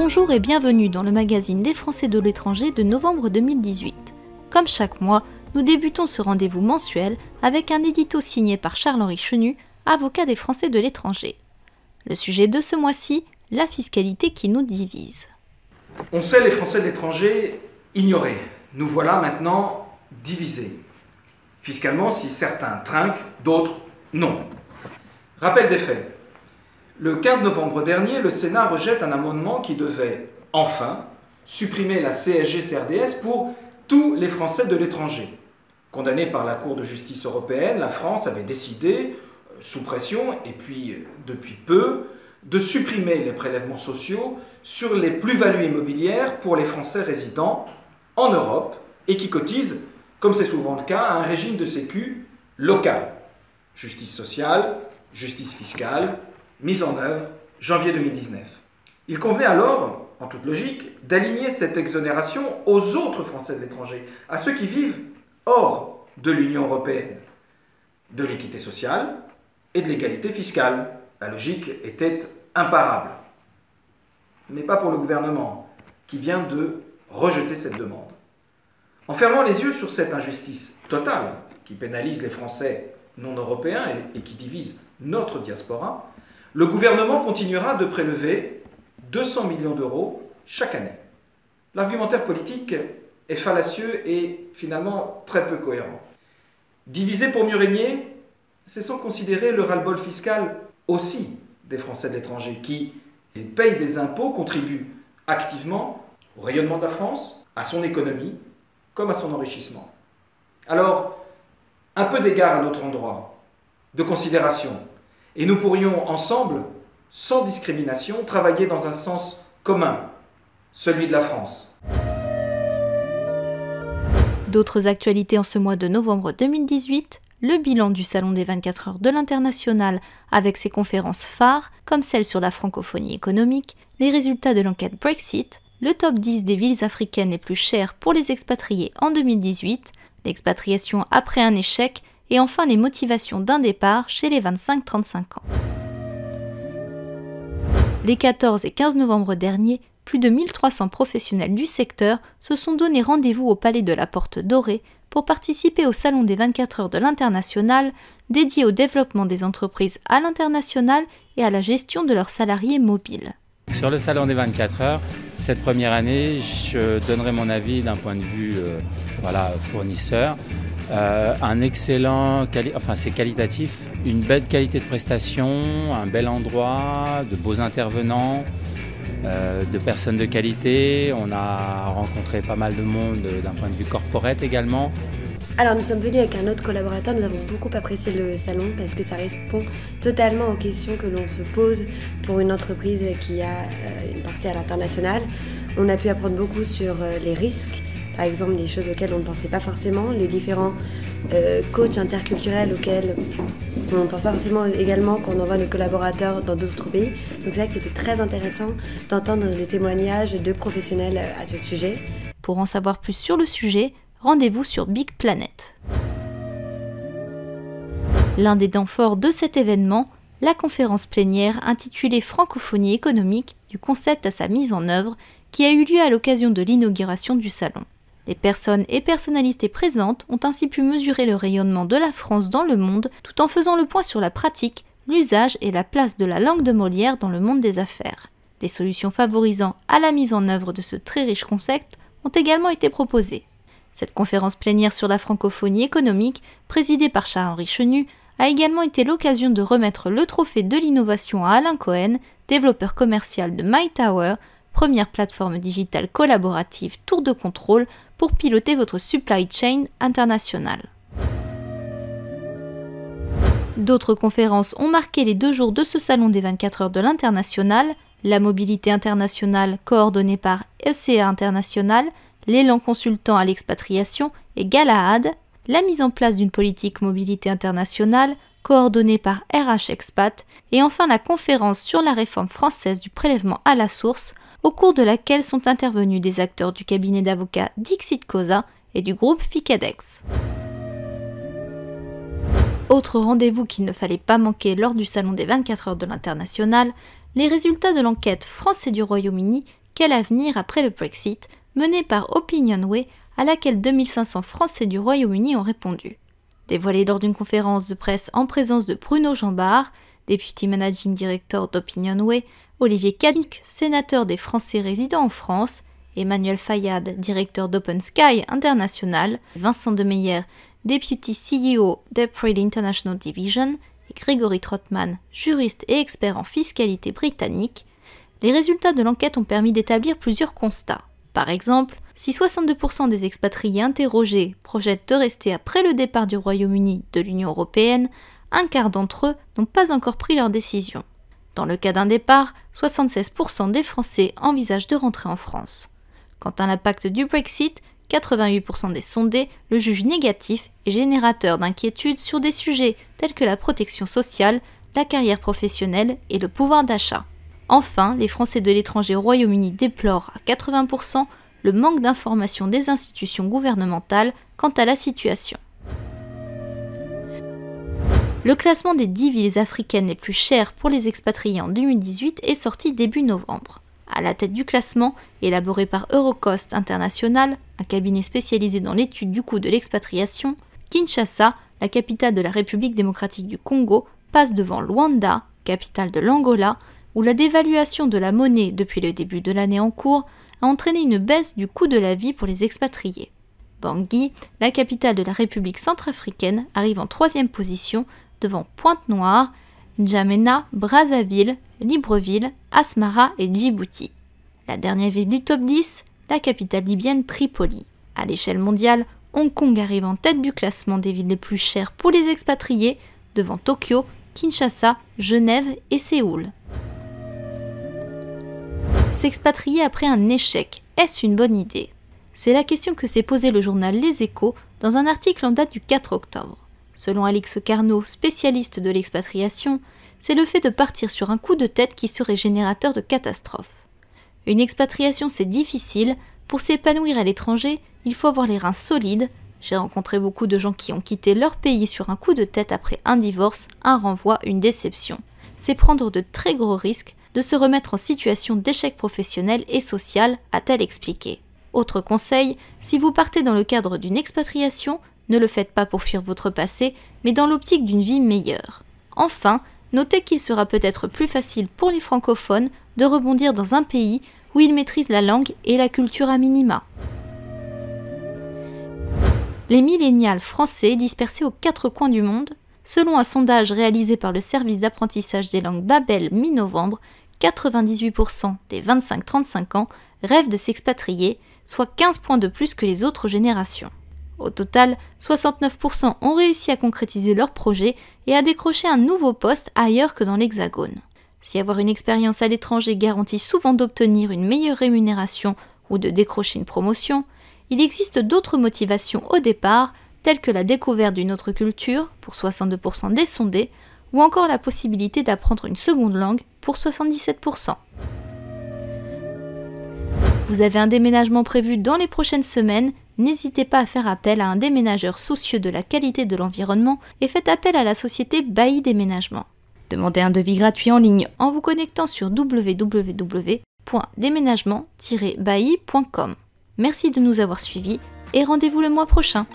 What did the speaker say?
Bonjour et bienvenue dans le magazine des Français de l'étranger de novembre 2018. Comme chaque mois, nous débutons ce rendez-vous mensuel avec un édito signé par Charles-Henri Chenu, avocat des Français de l'étranger. Le sujet de ce mois-ci, la fiscalité qui nous divise. On sait les Français de l'étranger ignorés. Nous voilà maintenant divisés. Fiscalement, si certains trinquent, d'autres non. Rappel des faits. Le 15 novembre dernier, le Sénat rejette un amendement qui devait, enfin, supprimer la CSG-CRDS pour tous les Français de l'étranger. Condamnée par la Cour de justice européenne, la France avait décidé, sous pression, et puis depuis peu, de supprimer les prélèvements sociaux sur les plus-values immobilières pour les Français résidant en Europe et qui cotisent, comme c'est souvent le cas, à un régime de sécu local. Justice sociale, justice fiscale, mise en œuvre, janvier 2019. Il convenait alors, en toute logique, d'aligner cette exonération aux autres Français de l'étranger, à ceux qui vivent hors de l'Union européenne, de l'équité sociale et de l'égalité fiscale. La logique était imparable. Mais pas pour le gouvernement, qui vient de rejeter cette demande. En fermant les yeux sur cette injustice totale, qui pénalise les Français non européens et qui divise notre diaspora, le gouvernement continuera de prélever 200 millions d'euros chaque année. L'argumentaire politique est fallacieux et finalement très peu cohérent. Diviser pour mieux régner, c'est sans considérer le ras-le-bol fiscal aussi des Français de l'étranger qui payent des impôts, contribuent activement au rayonnement de la France, à son économie, comme à son enrichissement. Alors, un peu d'égard à notre endroit, de considération, et nous pourrions ensemble, sans discrimination, travailler dans un sens commun, celui de la France. D'autres actualités en ce mois de novembre 2018, le bilan du Salon des 24 heures de l'International avec ses conférences phares, comme celle sur la francophonie économique, les résultats de l'enquête Brexit, le top 10 des villes africaines les plus chères pour les expatriés en 2018, l'expatriation après un échec, et enfin les motivations d'un départ chez les 25-35 ans. Les 14 et 15 novembre dernier, plus de 1300 professionnels du secteur se sont donné rendez-vous au Palais de la Porte Dorée pour participer au Salon des 24 heures de l'International, dédié au développement des entreprises à l'international et à la gestion de leurs salariés mobiles. Sur le Salon des 24 heures, cette première année, je donnerai mon avis d'un point de vue fournisseur. Un excellent, c'est qualitatif, une belle qualité de prestation, un bel endroit, de beaux intervenants, de personnes de qualité. On a rencontré pas mal de monde d'un point de vue corporate également. Alors nous sommes venus avec un autre collaborateur, nous avons beaucoup apprécié le salon parce que ça répond totalement aux questions que l'on se pose pour une entreprise qui a une partie à l'international. On a pu apprendre beaucoup sur les risques, par exemple des choses auxquelles on ne pensait pas forcément, les différents coachs interculturels auxquels on ne pense pas forcément également quand on envoie nos collaborateurs dans d'autres pays. Donc c'est vrai que c'était très intéressant d'entendre des témoignages de professionnels à ce sujet. Pour en savoir plus sur le sujet, rendez-vous sur Big Planet. L'un des dents forts de cet événement, la conférence plénière intitulée Francophonie économique, du concept à sa mise en œuvre, qui a eu lieu à l'occasion de l'inauguration du salon. Les personnes et personnalités présentes ont ainsi pu mesurer le rayonnement de la France dans le monde, tout en faisant le point sur la pratique, l'usage et la place de la langue de Molière dans le monde des affaires. Des solutions favorisant à la mise en œuvre de ce très riche concept ont également été proposées. Cette conférence plénière sur la francophonie économique, présidée par Charles-Henri Chenu, a également été l'occasion de remettre le trophée de l'innovation à Alain Cohen, développeur commercial de MyTower, première plateforme digitale collaborative tour de contrôle pour piloter votre supply chain internationale. D'autres conférences ont marqué les 2 jours de ce salon des 24 heures de l'International, la mobilité internationale coordonnée par ECA International, l'élan consultant à l'expatriation et Galahad, la mise en place d'une politique mobilité internationale coordonnée par RH Expat, et enfin la conférence sur la réforme française du prélèvement à la source, au cours de laquelle sont intervenus des acteurs du cabinet d'avocats Dixit Cosa et du groupe Ficadex. Autre rendez-vous qu'il ne fallait pas manquer lors du Salon des 24 heures de l'International, les résultats de l'enquête Français du Royaume-Uni Quel avenir après le Brexit, menée par Opinionway, à laquelle 2500 Français du Royaume-Uni ont répondu. Dévoilé lors d'une conférence de presse en présence de Bruno Jambard, Deputy Managing Director d'Opinionway, Olivier Cadic, sénateur des Français résidant en France, Emmanuel Fayad, directeur d'Open Sky International, Vincent Demeyer, Deputy CEO d'April International Division, et Gregory Trotman, juriste et expert en fiscalité britannique, les résultats de l'enquête ont permis d'établir plusieurs constats. Par exemple, si 62% des expatriés interrogés projettent de rester après le départ du Royaume-Uni de l'Union européenne, un quart d'entre eux n'ont pas encore pris leur décision. Dans le cas d'un départ, 76% des Français envisagent de rentrer en France. Quant à l'impact du Brexit, 88% des sondés le jugent négatif et générateur d'inquiétudes sur des sujets tels que la protection sociale, la carrière professionnelle et le pouvoir d'achat. Enfin, les Français de l'étranger au Royaume-Uni déplorent à 80% le manque d'information des institutions gouvernementales quant à la situation. Le classement des 10 villes africaines les plus chères pour les expatriés en 2018 est sorti début novembre. À la tête du classement, élaboré par Eurocost International, un cabinet spécialisé dans l'étude du coût de l'expatriation, Kinshasa, la capitale de la République démocratique du Congo, passe devant Luanda, capitale de l'Angola, où la dévaluation de la monnaie depuis le début de l'année en cours a entraîné une baisse du coût de la vie pour les expatriés. Bangui, la capitale de la République centrafricaine, arrive en 3e position devant Pointe-Noire, N'Djamena, Brazzaville, Libreville, Asmara et Djibouti. La dernière ville du top 10, la capitale libyenne Tripoli. À l'échelle mondiale, Hong Kong arrive en tête du classement des villes les plus chères pour les expatriés, devant Tokyo, Kinshasa, Genève et Séoul. S'expatrier après un échec, est-ce une bonne idée? C'est la question que s'est posée le journal Les Échos dans un article en date du 4 octobre. Selon Alix Carnot, spécialiste de l'expatriation, c'est le fait de partir sur un coup de tête qui serait générateur de catastrophes. Une expatriation, c'est difficile. Pour s'épanouir à l'étranger, il faut avoir les reins solides. J'ai rencontré beaucoup de gens qui ont quitté leur pays sur un coup de tête après un divorce, un renvoi, une déception. C'est prendre de très gros risques de se remettre en situation d'échec professionnel et social, a-t-elle expliqué. Autre conseil, si vous partez dans le cadre d'une expatriation, ne le faites pas pour fuir votre passé, mais dans l'optique d'une vie meilleure. Enfin, notez qu'il sera peut-être plus facile pour les francophones de rebondir dans un pays où ils maîtrisent la langue et la culture à minima. Les millénials français dispersés aux 4 coins du monde, selon un sondage réalisé par le service d'apprentissage des langues Babel mi-novembre, 98% des 25-35 ans rêvent de s'expatrier, soit 15 points de plus que les autres générations. Au total, 69% ont réussi à concrétiser leur projet et à décrocher un nouveau poste ailleurs que dans l'Hexagone. Si avoir une expérience à l'étranger garantit souvent d'obtenir une meilleure rémunération ou de décrocher une promotion, il existe d'autres motivations au départ, telles que la découverte d'une autre culture, pour 62% des sondés, ou encore la possibilité d'apprendre une seconde langue, pour 77%. Vous avez un déménagement prévu dans les prochaines semaines, n'hésitez pas à faire appel à un déménageur soucieux de la qualité de l'environnement et faites appel à la société Bailly Déménagement. Demandez un devis gratuit en ligne en vous connectant sur www.déménagement-bailly.com. Merci de nous avoir suivis et rendez-vous le mois prochain.